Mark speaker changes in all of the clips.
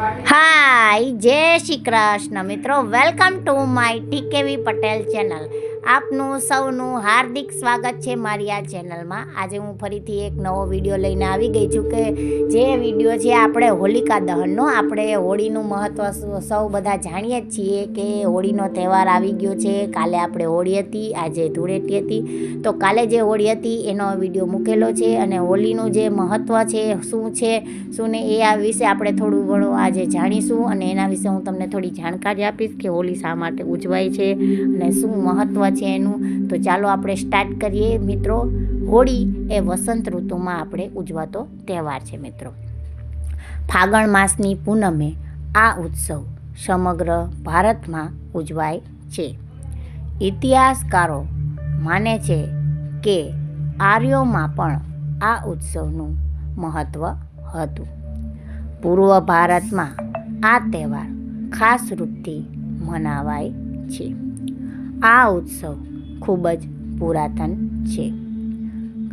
Speaker 1: હાય જય શ્રી કૃષ્ણ મિત્રો, welcome to my TKV Patel channel. આપનું સૌનું હાર્દિક સ્વાગત છે મારી આ ચેનલમાં. આજે હું ફરીથી એક નવો વિડીયો લઈને આવી ગઈ છું કે જે વિડીયો છે આપણે હોલિકા દહનનો. આપણે હોળીનું મહત્ત્વ સૌ બધા જાણીએ જ છીએ કે હોળીનો તહેવાર આવી ગયો છે. કાલે આપણે હોળી હતી, આજે ધૂળેટી હતી. તો કાલે જે હોળી હતી એનો વિડીયો મૂકેલો છે અને હોળીનું જે મહત્ત્વ છે શું છે શું ને એ આ વિશે આપણે થોડું ઘણું આજે જાણીશું અને એના વિશે હું તમને થોડી જાણકારી આપીશ કે હોળી શા માટે ઉજવાય છે અને શું મહત્ત્વ છે એનું. તો ચાલો આપણે સ્ટાર્ટ કરીએ મિત્રો. હોળી એ વસંત ઋતુમાં આપણે ઉજવાતો તહેવાર છે મિત્રો. ફાગણ માસની પૂનમે આ ઉત્સવ સમગ્ર ભારતમાં ઉજવાય છે. ઇતિહાસકારો માને છે કે આર્યોમાં પણ આ ઉત્સવનું મહત્ત્વ હતું. પૂર્વ ભારતમાં આ તહેવાર ખાસ રૂપથી મનાવાય છે. આ ઉત્સવ ખૂબ જ પુરાતન છે.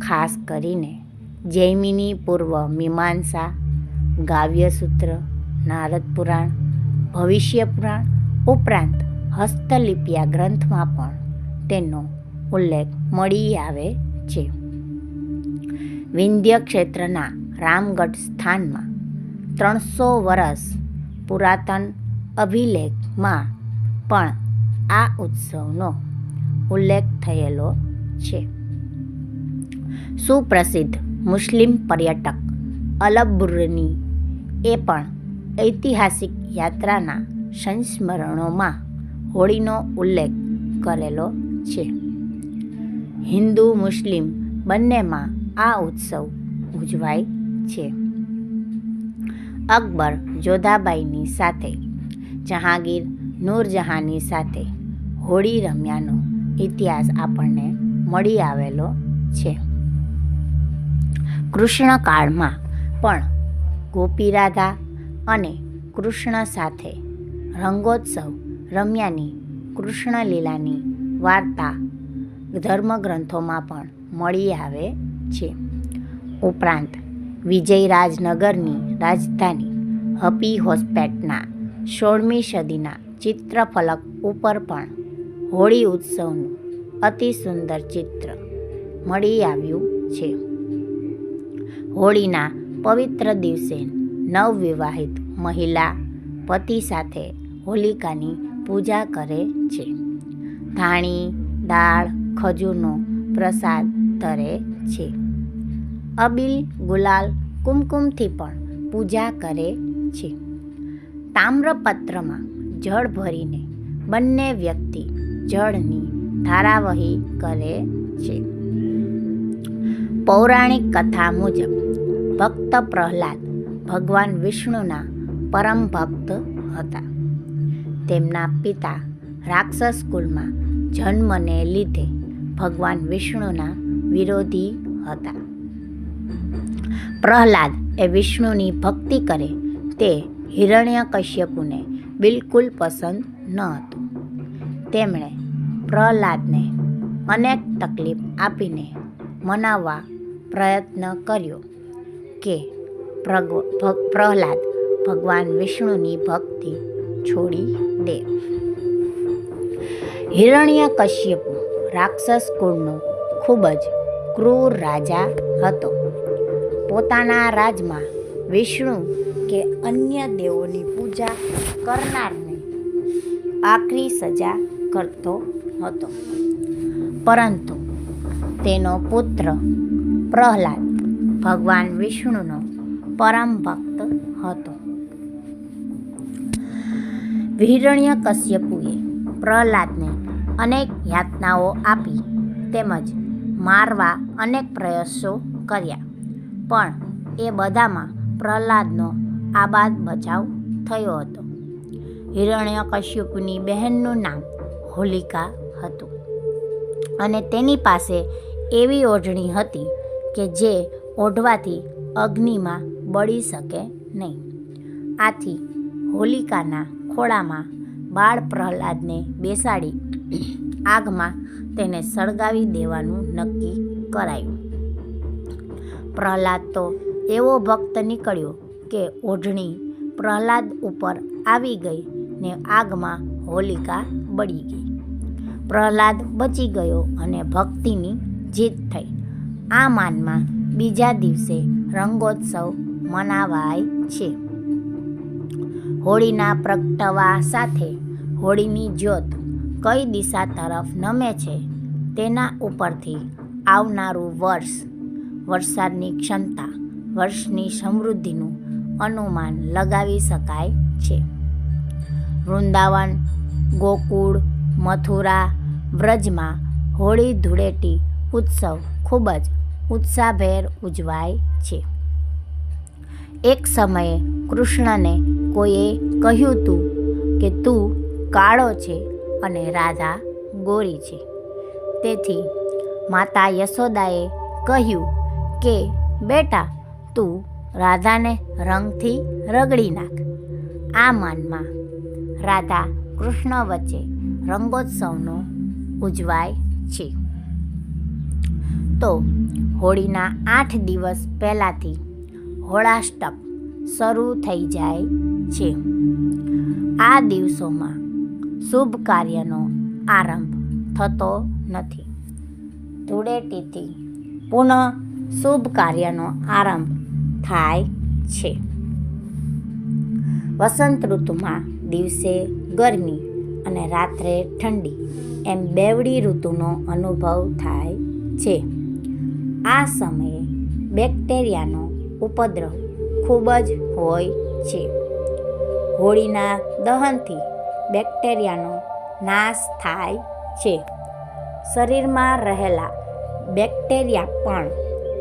Speaker 1: ખાસ કરીને જૈમિની પૂર્વ મીમાંસા, કાવ્યસૂત્ર, નારદ પુરાણ, ભવિષ્ય પુરાણ ઉપરાંત હસ્તલિપિયા ગ્રંથમાં પણ તેનો ઉલ્લેખ મળી આવે છે. વિંધ્ય ક્ષેત્રના રામગઢ સ્થાનમાં 300 વર્ષ પુરાતન અભિલેખમાં પણ આ ઉત્સવનો ઉલ્લેખ થયેલો છે. સુપ્રસિદ્ધ મુસ્લિમ પર્યટક અલબુર્ની એ પણ ઐતિહાસિક યાત્રાના સંસ્મરણોમાં હોળીનો ઉલ્લેખ કરેલો છે. હિન્દુ મુસ્લિમ બંનેમાં આ ઉત્સવ ઉજવાય છે. અકબર જોધાબાઈની સાથે જહાંગીર નૂરજહાંની સાથે હોળી રમ્યાનો ઇતિહાસ આપણને મળી આવેલો છે. કૃષ્ણકાળમાં પણ ગોપી રાધા અને કૃષ્ણ સાથે રંગોત્સવ રમ્યાની કૃષ્ણલીલાની વાર્તા ધર્મગ્રંથોમાં પણ મળી આવે છે. ઉપરાંત વિજયરાજનગરની રાજધાની હપી હોસ્પેટના 16મી સદીના ચિત્રફલક ઉપર પણ હોળી ઉત્સવનું અતિ સુંદર ચિત્ર મળી આવ્યું છે. હોળીના પવિત્ર દિવસે નવવિવાહિત મહિલા પતિ સાથે હોલિકાની પૂજા કરે છે. ધાણી, દાળ, ખજૂરનો પ્રસાદ ધરે છે. અબીલ, ગુલાલ, કુમકુમથી પણ પૂજા કરે છે. તામ્રપત્રમાં જળ ભરીને બંને વ્યક્તિ જળની ધારાવહી કરે છે. પૌરાણિક કથા મુજબ ભક્ત પ્રહલાદ ભગવાન વિષ્ણુના પરમ ભક્ત હતા. તેમના પિતા રાક્ષસ કુળમાં જન્મને લીધે ભગવાન વિષ્ણુના વિરોધી હતા. પ્રહલાદ એ વિષ્ણુની ભક્તિ કરે તે હિરણ્યકશ્યપુને બિલકુલ પસંદ ન હતું. તેમણે પ્રહલાદને અનેક તકલીફ આપીને મનાવવા પ્રયત્ન કર્યો કે પ્રહલાદ ભગવાન વિષ્ણુની ભક્તિ છોડી દે. હિરણ્યકશ્યપુ રાક્ષસ કુળનો ખૂબ જ ક્રૂર રાજા હતો. પોતાના રાજમાં વિષ્ણુ કે અન્ય દેવોની પૂજા કરનારને આકરી સજા કરતો હતો. પરંતુ તેનો પુત્ર પ્રહલાદ ભગવાન વિષ્ણુનો પરમ ભક્ત હતો. હિરણ્યકશ્યપુએ પ્રહલાદને અનેક યાતનાઓ આપી તેમજ મારવા અનેક પ્રયાસો કર્યા, પણ એ બધામાં પ્રહલાદનો આબાદ બચાવ થયો હતો. હિરણ્યકશ્યપુની બહેનનું નામ હોલિકા હતું અને તેની પાસે એવી ઓઢણી હતી કે જે ઓઢવાથી અગ્નિમાં બળી શકે નહીં. આથી હોલિકાના ખોળામાં બાળ પ્રહલાદને બેસાડી આગમાં તેને સળગાવી દેવાનું નક્કી કરાયું. પ્રહલાદ તો એવો ભક્ત નીકળ્યો કે ઓઢણી પ્રહલાદ ઉપર આવી ગઈ ને આગમાં હોલિકા બળી ગઈ. પ્રહલાદ બચી ગયો અને ભક્તિની જીત થઈ. આ માનમાં બીજા દિવસે રંગોત્સવ મનાવાય છે. હોળીના પ્રગટવા સાથે હોળીની જ્યોત કઈ દિશા તરફ નમે છે તેના ઉપરથી આવનારું વર્ષ, વરસાદની ક્ષમતા, વર્ષની સમૃદ્ધિનું અનુમાન લગાવી શકાય છે. વૃંદાવન, ગોકુળ, મથુરા, વ્રજમાં હોળી ધૂળેટી ઉત્સવ ખૂબ જ ઉત્સાહભેર ઉજવાય છે. એક સમયે કૃષ્ણને કોઈએ કહ્યું હતું કે તું કાળો છે અને રાધા ગોરી છે. તેથી માતા યશોદાએ કહ્યું કે બેટા, તું રાધાને રંગથી રગડી નાખ. આ માનમાં રાધા કૃષ્ણ વચ્ચે રંગોત્સવનો ઉજવાય છે. તો હોળીના 8 દિવસ પહેલાંથી હોળાષ્ટક શરૂ થઈ જાય છે. આ દિવસોમાં શુભ કાર્યનો આરંભ થતો નથી. ધૂળેટીથી પુનઃ શુભ કાર્યનો આરંભ થાય છે. વસંત ઋતુમાં દિવસે ગરમી અને રાત્રે ઠંડી એમ બેવડી ઋતુનો અનુભવ થાય છે. આ સમયે બેક્ટેરિયાનો ઉપદ્રવ ખૂબ જ હોય છે. હોળીના દહનથી બેક્ટેરિયાનો નાશ થાય છે. શરીરમાં રહેલા બેક્ટેરિયા પણ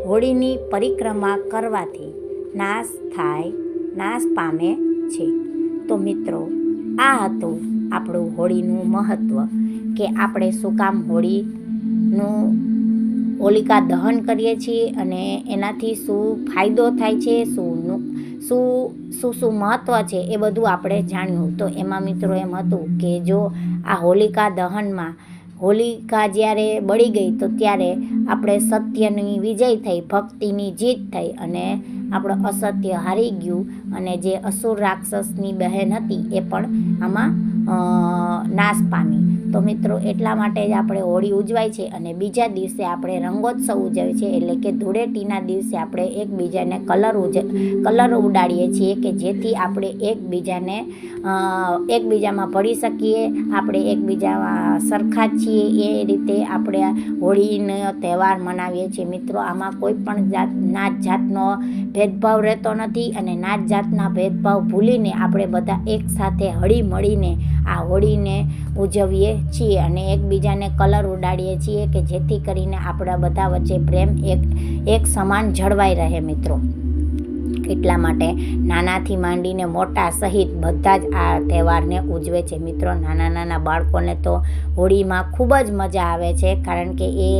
Speaker 1: હોળીની પરિક્રમા કરવાથી નાશ પામે છે. તો મિત્રો, આ હતું આપણું હોળીનું મહત્ત્વ કે આપણે શું કામ હોલિકા દહન કરીએ છીએ અને એનાથી શું ફાયદો થાય છે, શું મહત્ત્વ છે, એ બધું આપણે જાણ્યું. તો એમાં મિત્રો એમ હતું કે જો આ હોલિકા દહનમાં હોલિકા જ્યારે બળી ગઈ તો ત્યારે આપણે સત્યની વિજય થઈ, ભક્તિની જીત થઈ અને આપણો અસત્ય હારી ગયું અને જે અસુર રાક્ષસની બહેન હતી એ પણ આમાં નાશ પામી. તો મિત્રો, એટલા માટે જ આપણે હોળી ઉજવાય છે. અને બીજા દિવસે આપણે રંગોત્સવ ઉજવીએ છીએ, એટલે કે ધૂળેટીના દિવસે આપણે એકબીજાને કલર ઉડાડીએ છીએ કે જેથી આપણે એકબીજામાં ભળી શકીએ, આપણે એકબીજામાં સરખા છીએ. એ રીતે આપણે હોળીનો તહેવાર મનાવીએ છીએ. મિત્રો, આમાં કોઈ પણ નાત જાતનો ભેદભાવ રહેતો નથી અને નાત જાતના ભેદભાવ ભૂલીને આપણે બધા એકસાથે હળી મળીને આ હોળીને ઉજવીએ છીએ અને એકબીજાને કલર ઉડાડીએ છીએ કે જેથી કરીને આપણા બધા વચ્ચે પ્રેમ એક સમાન જળવાઈ રહે. મિત્રો, એટલા માટે નાનાથી માંડીને મોટા સહિત બધા જ આ તહેવારને ઉજવે છે. મિત્રો, નાના બાળકોને તો હોળીમાં ખૂબ જ મજા આવે છે, કારણ કે એ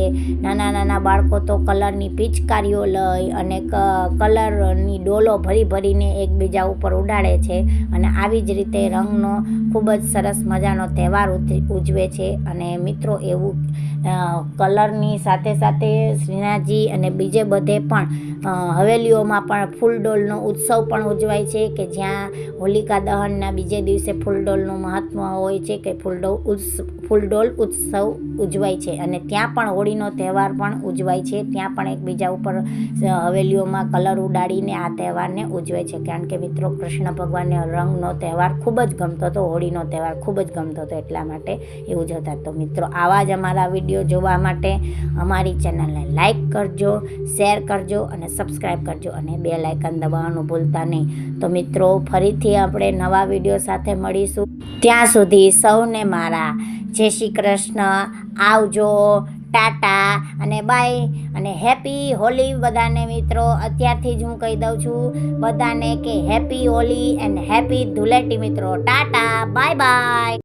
Speaker 1: નાના બાળકો તો કલરની પિચકારીઓ લઈ અને કલરની ડોલો ભરીને એકબીજા ઉપર ઉડાડે છે અને આવી જ રીતે રંગનો ખૂબ જ સરસ મજાનો તહેવાર ઉજવે છે. અને મિત્રો, એવું કલરની સાથે શ્રીનાથજી અને બીજે બધે પણ હવેલીઓમાં પણ ફૂલડોલનો ઉત્સવ પણ ઉજવાય છે કે જ્યાં હોલિકા દહનના બીજે દિવસે ફૂલડોલનું મહાત્મ્ય હોય છે કે ફૂલડોલ ઉત્સવ ઉજવાય છે અને ત્યાં પણ હોળીનો તહેવાર પણ ઉજવાય છે. ત્યાં પણ એકબીજા ઉપર હવેલીઓમાં કલર ઉડાડીને આ તહેવારને ઉજવે છે, કારણ કે મિત્રો, કૃષ્ણ ભગવાનને રંગનો તહેવાર ખૂબ જ ગમતો હતો, હોળીનો તહેવાર ખૂબ જ ગમતો હતો, એટલા માટે એવું જ હતા. તો મિત્રો, આવા જ અમારા વિડીયો જોવા માટે અમારી ચેનલને લાઈક કરજો, શેર કરજો અને સબસ્ક્રાઈબ કરજો અને બેલ આઇકન દબાવવાનું ભૂલતા નહીં. તો મિત્રો, ફરીથી આપણે નવા વિડીયો સાથે મળીશું. ત્યાં સુધી સૌને મારા જય શ્રી કૃષ્ણ, આવજો, ટાટા અને બાય અને હેપી હોલી બધાને. મિત્રો, અત્યારથી જ હું કહી દઉં છું બધાને કે happy Holi and happy Dhuleti. મિત્રો, ટાટા, બાય બાય.